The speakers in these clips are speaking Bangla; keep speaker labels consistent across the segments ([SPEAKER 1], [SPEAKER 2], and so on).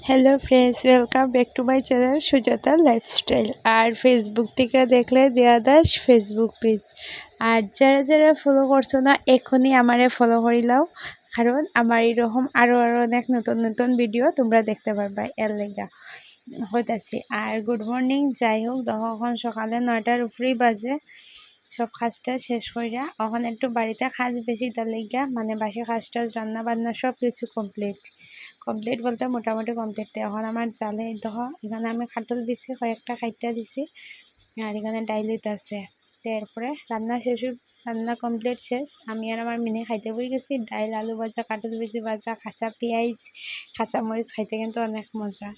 [SPEAKER 1] Hello friends, welcome back to my channel Sujata Lifestyle. আর ফেসবুক থেকে দেখলে দেয়া দাস ফেসবুক পেজ। আর যারা যারা ফলো করছো না এখনই আমারে ফলো করিলাও, কারণ আমার এরকম আরও অনেক নতুন নতুন ভিডিও তোমরা দেখতে পারবা এর লেগা হইতাছি। আর গুড মর্নিং, যাই হোক তখন সকালে 9টার উপরেই বাজে। সব কাজটা শেষ কইরা এখন একটু বাড়িতে কাজ বেশি, তার লেগা মানে বাসি কাজটা রান্না বান্না সব কিছু কমপ্লিট বলতে মোটামুটি কমপ্লিট। এখন আমার চালে দেখো এখানে আমি কাটল দিছি, কয়েকটা কাইটটা দিছি, আর এখানে ডাইল আছে। এরপরে রান্না কমপ্লিট শেষ। আমি আর আমার মিনে খাইতে বই গেছি। ডাইল, আলু ভাজা, কাটল বেশি ভাজা, কাঁচা পেঁয়াজ, কাঁচা মরিচ খাইতে কিন্তু অনেক মজা।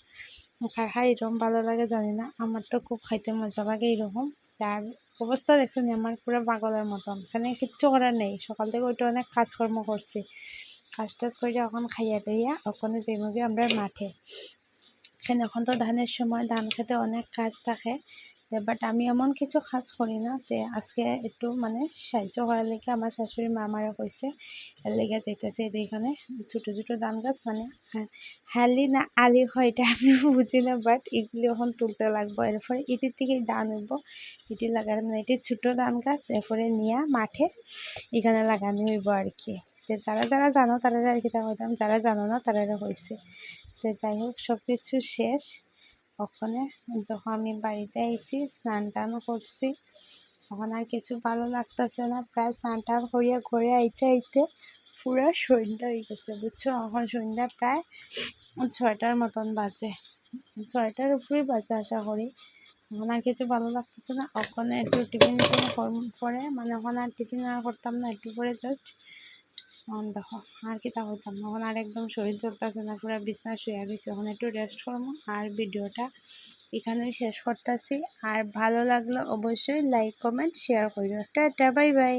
[SPEAKER 1] খাই এরকম ভালো লাগে জানি না, আমার তো খুব খাইতে মজা লাগে এরকম। তার অবস্থা দেখছো নি আমার পুরো পাগলের মতন, এখানে কিচ্ছু করার নেই। সকাল থেকে ওইটা অনেক কাজকর্ম করছি, কাজ টাজ করে এখন খাইয়া দাইয়া ওখানে যাইমগে আমরা মাঠে। এখানে এখন তো ধানের সময়, ধান খেতে অনেক কাজ থাকে, বাট আমি এমন কিছু কাজ করি না। আজকে একটু মানে সাহায্য করার লেগে আমার শাশুড়ি মা আমারে কইছে, এর লেগে যাইতেছে। এখানে ছোটো ছোটো ধান গাছ, মানে হালি না আলি হয় এটা আমি বুঝি না, বাট এগুলি এখন তুলতে লাগবো। এরপরে এটির থেকেই ধান হইব, এটি লাগানো মানে এটি ছোটো ধান গাছ, এরপরে নিয়ে মাঠে এখানে লাগানো হইব আর কি। যারা যারা জানো তারা আর কি তা হইতাম, যারা জানো না তারা হয়েছে। যাই হোক সব কিছু শেষ। ওখানে তখন আমি বাড়িতে আইছি, স্নান টানও করছি। এখন আর কিছু ভালো লাগতেছে না, প্রায় স্নান টান করিয়া ঘরে আইতে আইতে পুরো সন্ধ্যা হয়ে গেছে, বুঝছো। এখন সন্ধ্যা প্রায় 6টার মতন বাজে, 6টার উপরেই বাজে আশা করি। এখন আর কিছু ভালো লাগতেছে না। ওখানে একটু টিফিন পরে, মানে ওখানে আর টিফিন আর করতাম না, একটু পরে জাস্ট দেখো আর কি তা হইতাম। এখন আর একদম শরীর চলতেছে না, পুরো বিছনা শুয়ে গেছে। এখন একটু রেস্ট করবো, আর ভিডিওটা এখানেই শেষ করতেছি। আর ভালো লাগলো অবশ্যই লাইক কমেন্ট শেয়ার করিও। Tata, bye bye.